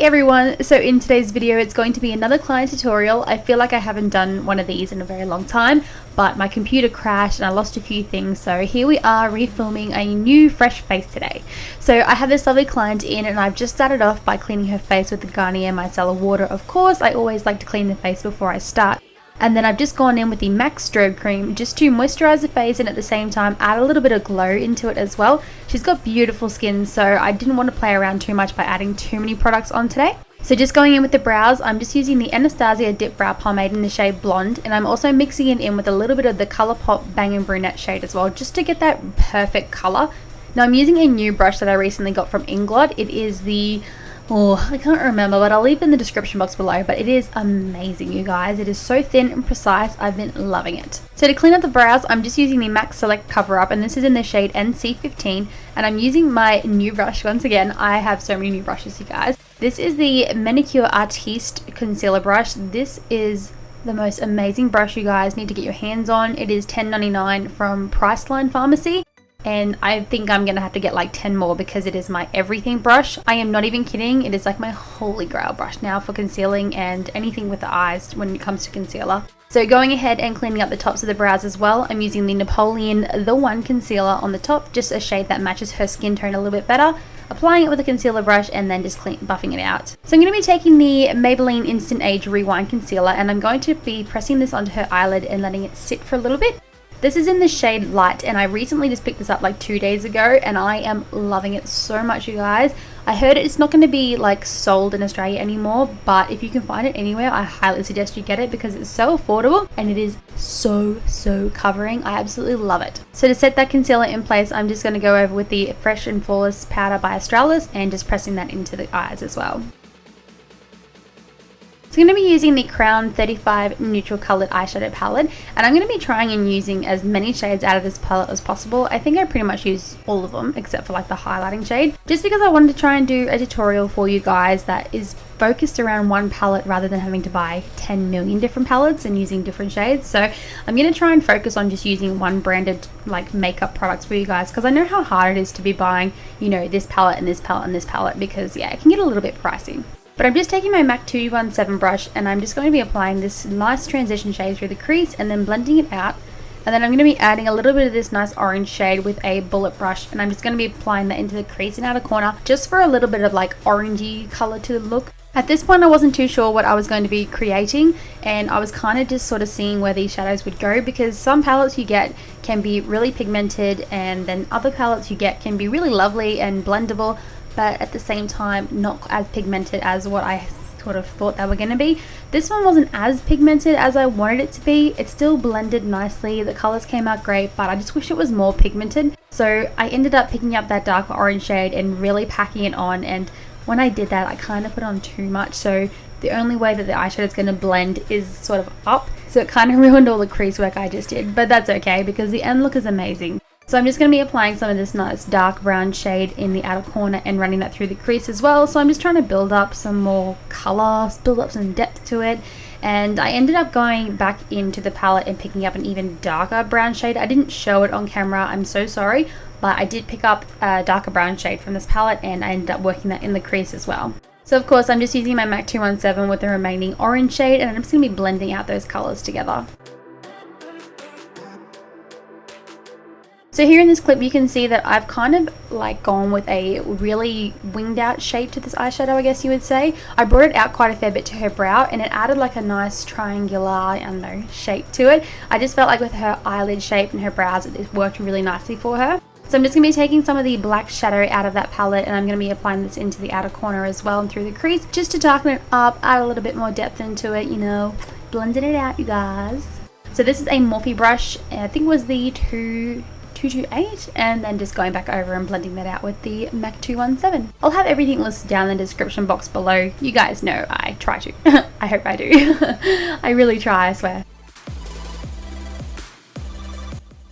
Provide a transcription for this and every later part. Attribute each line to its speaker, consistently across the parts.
Speaker 1: everyone, so in today's video it's going to be another client tutorial. I feel like I haven't done one of these in a very long time, but my computer crashed and I lost a few things, so here we are refilming a new fresh face today. So I have this lovely client in and I've just started off by cleaning her face with the Garnier micellar water. Of course, I always like to clean the face before I start. And then I've just gone in with the MAC Strobe Cream just to moisturize the face and at the same time add a little bit of glow into it as well. She's got beautiful skin, so I didn't want to play around too much by adding too many products on today. So just going in with the brows, I'm just using the Anastasia Dip Brow Pomade in the shade Blonde, and I'm also mixing it in with a little bit of the Colourpop Bangin' Brunette shade as well, just to get that perfect colour. Now I'm using a new brush that I recently got from Inglot. It is the... I can't remember, but I'll leave it in the description box below, but it is amazing, you guys. It is so thin and precise. I've been loving it. So to clean up the brows, I'm just using the MAC Select Cover Up, and this is in the shade NC15, and I'm using my new brush. Once again, I have so many new brushes, you guys. This is the Manicure Artiste Concealer Brush. This is the most amazing brush you guys need to get your hands on. It is $10.99 from Priceline Pharmacy. And I think I'm going to have to get like 10 more because it is my everything brush. I am not even kidding. It is like my holy grail brush now for concealing and anything with the eyes when it comes to concealer. So going ahead and cleaning up the tops of the brows as well, I'm using the Napoleon The One Concealer on the top, just a shade that matches her skin tone a little bit better. Applying it with a concealer brush and then just buffing it out. So I'm going to be taking the Maybelline Instant Age Rewind Concealer and I'm going to be pressing this onto her eyelid and letting it sit for a little bit. This is in the shade Light and I recently just picked this up like 2 days ago and I am loving it so much, you guys. I heard it's not going to be like sold in Australia anymore, but if you can find it anywhere, I highly suggest you get it because it's so affordable and it is so covering. I absolutely love it. So to set that concealer in place, I'm just going to go over with the Fresh and Flawless powder by Australis and just pressing that into the eyes as well. So I'm going to be using the Crown 35 Neutral Coloured Eyeshadow Palette, and I'm going to be trying and using as many shades out of this palette as possible. I think I pretty much use all of them except for like the highlighting shade, just because I wanted to try and do a tutorial for you guys that is focused around one palette rather than having to buy 10 million different palettes and using different shades. So I'm going to try and focus on just using one branded like makeup products for you guys, because I know how hard it is to be buying, you know, this palette and this palette and this palette, because yeah, it can get a little bit pricey. But I'm just taking my MAC 217 brush and I'm just going to be applying this nice transition shade through the crease and then blending it out. And then I'm going to be adding a little bit of this nice orange shade with a bullet brush, and I'm just going to be applying that into the crease and outer corner just for a little bit of like orangey color to the look. At this point I wasn't too sure what I was going to be creating, and I was kind of just sort of seeing where these shadows would go, because some palettes you get can be really pigmented and then other palettes you get can be really lovely and blendable, but at the same time not as pigmented as what I sort of thought they were going to be. This one wasn't as pigmented as I wanted it to be. It still blended nicely, the colors came out great, but I just wish it was more pigmented. So I ended up picking up that darker orange shade and really packing it on, and when I did that I kind of put on too much, so the only way that the eyeshadow is going to blend is sort of up, so it kind of ruined all the crease work I just did, but that's okay because the end look is amazing. So I'm just going to be applying some of this nice dark brown shade in the outer corner and running that through the crease as well. So I'm just trying to build up some more colour, build up some depth to it. And I ended up going back into the palette and picking up an even darker brown shade. I didn't show it on camera, I'm so sorry, but I did pick up a darker brown shade from this palette and I ended up working that in the crease as well. So of course I'm just using my MAC 217 with the remaining orange shade, and I'm just going to be blending out those colours together. So here in this clip you can see that I've kind of like gone with a really winged out shape to this eyeshadow, I guess you would say. I brought it out quite a fair bit to her brow and it added like a nice triangular, I don't know, shape to it. I just felt like with her eyelid shape and her brows it worked really nicely for her. So I'm just going to be taking some of the black shadow out of that palette and I'm going to be applying this into the outer corner as well and through the crease, just to darken it up, add a little bit more depth into it, you know, blending it out, you guys. So this is a Morphe brush, I think it was the 228, and then just going back over and blending that out with the MAC 217. I'll have everything listed down in the description box below. You guys know I try to. I hope I do. I really try, I swear.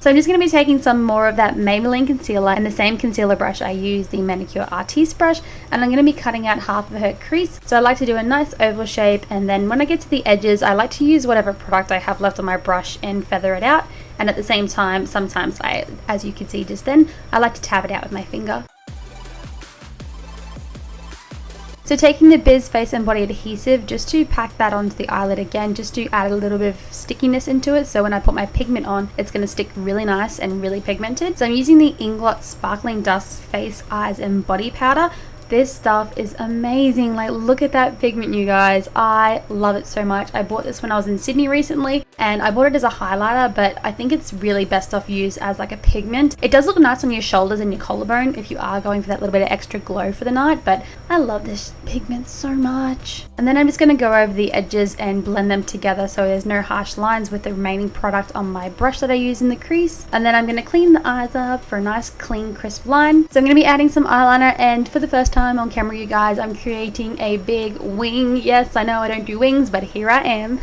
Speaker 1: So I'm just going to be taking some more of that Maybelline concealer and the same concealer brush I used, the Manicure Artiste brush, and I'm going to be cutting out half of her crease. So I like to do a nice oval shape, and then when I get to the edges I like to use whatever product I have left on my brush and feather it out, and at the same time sometimes as you can see just then, I like to tab it out with my finger. So taking the Biz Face and Body adhesive just to pack that onto the eyelid again, just to add a little bit of stickiness into it, so when I put my pigment on, it's going to stick really nice and really pigmented. So I'm using the Inglot Sparkling Dust Face, Eyes and Body Powder. This stuff is amazing. Like, look at that pigment, you guys. I love it so much. I bought this when I was in Sydney recently, and I bought it as a highlighter, but I think it's really best off used as like a pigment. It does look nice on your shoulders and your collarbone if you are going for that little bit of extra glow for the night, but I love this pigment so much. And then I'm just going to go over the edges and blend them together so there's no harsh lines with the remaining product on my brush that I use in the crease. And then I'm going to clean the eyes up for a nice clean crisp line. So I'm going to be adding some eyeliner, and for the first time on camera, you guys, I'm creating a big wing. Yes, I know I don't do wings, but here I am.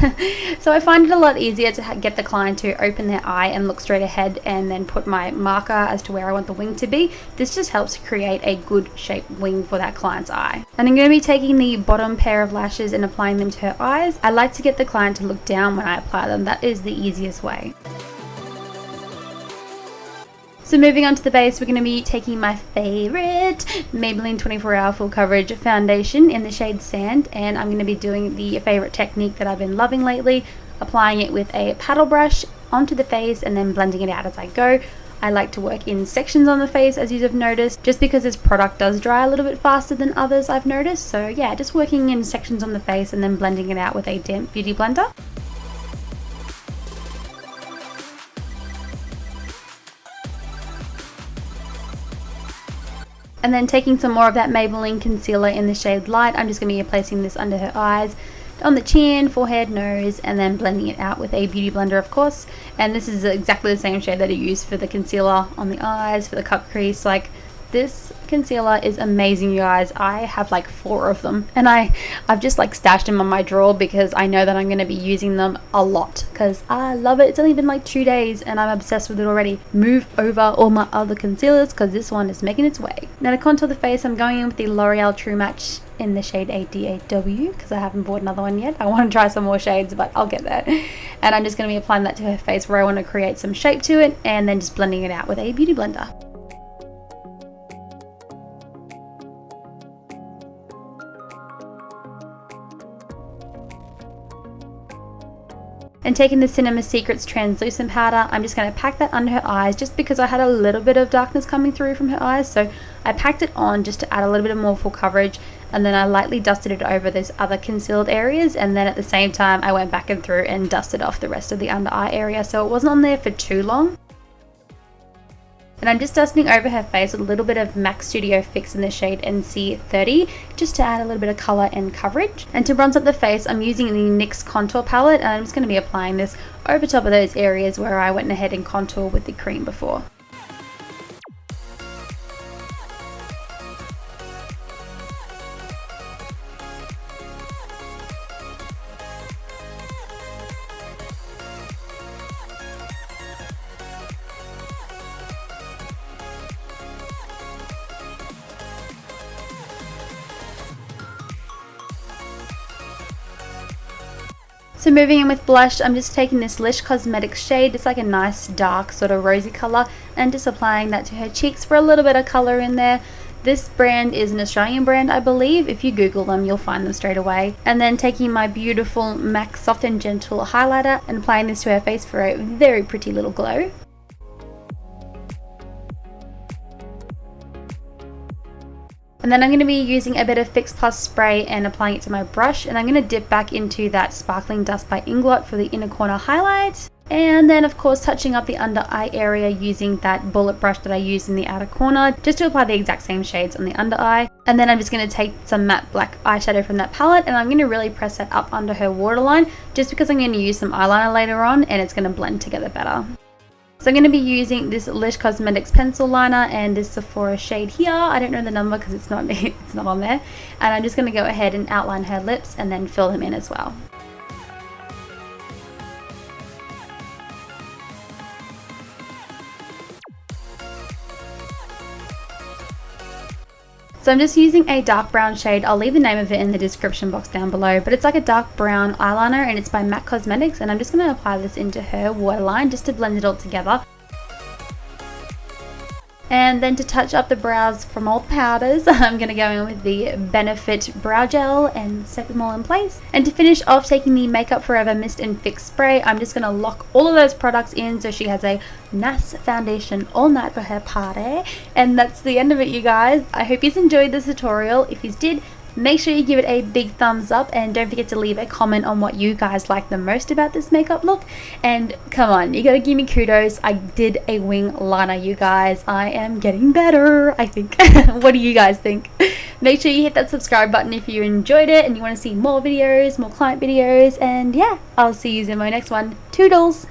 Speaker 1: So I find it a lot easier to get the client to open their eye and look straight ahead and then put my marker as to where I want the wing to be. This just helps create a good shaped wing for that client's eye. And I'm going to be taking the bottom pair of lashes and applying them to her eyes. I like to get the client to look down when I apply them. That is the easiest way. So moving on to the base, we're going to be taking my favorite Maybelline 24 Hour Full Coverage Foundation in the shade Sand, and I'm going to be doing the favorite technique that I've been loving lately, applying it with a paddle brush onto the face and then blending it out as I go. I like to work in sections on the face, as you've noticed, just because this product does dry a little bit faster than others I've noticed. So yeah, just working in sections on the face and then blending it out with a damp beauty blender. And then taking some more of that Maybelline concealer in the shade Light, I'm just going to be placing this under her eyes, on the chin, forehead, nose, and then blending it out with a beauty blender, of course. And this is exactly the same shade that I used for the concealer on the eyes, for the cut crease. Like, this concealer is amazing, you guys. I have like 4 of them, and I've just like stashed them on my drawer because I know that I'm going to be using them a lot because I love it. It's only been like 2 days and I'm obsessed with it already. Move over all my other concealers because this one is making its way. Now to contour the face, I'm going in with the L'Oreal True Match in the shade AD8W because I haven't bought another one yet. I want to try some more shades, but I'll get there. And I'm just going to be applying that to her face where I want to create some shape to it, and then just blending it out with a beauty blender. And taking the Cinema Secrets translucent powder, I'm just going to pack that under her eyes just because I had a little bit of darkness coming through from her eyes. So I packed it on just to add a little bit of more full coverage, and then I lightly dusted it over those other concealed areas, and then at the same time I went back and through and dusted off the rest of the under eye area so it wasn't on there for too long. And I'm just dusting over her face with a little bit of MAC Studio Fix in the shade NC30 just to add a little bit of colour and coverage. And to bronze up the face, I'm using the NYX contour palette, and I'm just going to be applying this over top of those areas where I went ahead and contoured with the cream before. So moving in with blush, I'm just taking this Lish Cosmetics shade. It's like a nice dark sort of rosy colour, and just applying that to her cheeks for a little bit of colour in there. This brand is an Australian brand, I believe. If you Google them, you'll find them straight away. And then taking my beautiful MAC Soft and Gentle highlighter and applying this to her face for a very pretty little glow. And then I'm going to be using a bit of Fix Plus spray and applying it to my brush, and I'm going to dip back into that Sparkling Dust by Inglot for the inner corner highlight. And then of course touching up the under eye area using that bullet brush that I used in the outer corner just to apply the exact same shades on the under eye. And then I'm just going to take some matte black eyeshadow from that palette, and I'm going to really press that up under her waterline just because I'm going to use some eyeliner later on and it's going to blend together better. So I'm going to be using this Lish Cosmetics pencil liner and this Sephora shade here. I don't know the number because it's not on there. And I'm just going to go ahead and outline her lips and then fill them in as well. So I'm just using a dark brown shade. I'll leave the name of it in the description box down below, but it's like a dark brown eyeliner and it's by MAC Cosmetics, and I'm just going to apply this into her waterline just to blend it all together. And then to touch up the brows from all the powders, I'm going to go in with the Benefit Brow Gel and set them all in place. And to finish off, taking the Makeup Forever Mist and Fix Spray, I'm just going to lock all of those products in so she has a nice foundation all night for her party. And that's the end of it, you guys. I hope you enjoyed this tutorial. If you did, make sure you give it a big thumbs up and don't forget to leave a comment on what you guys like the most about this makeup look. And come on, you gotta give me kudos. I did a wing liner, you guys. I am getting better, I think. What do you guys think? Make sure you hit that subscribe button if you enjoyed it and you want to see more videos, more client videos, and yeah, I'll see you in my next one. Toodles!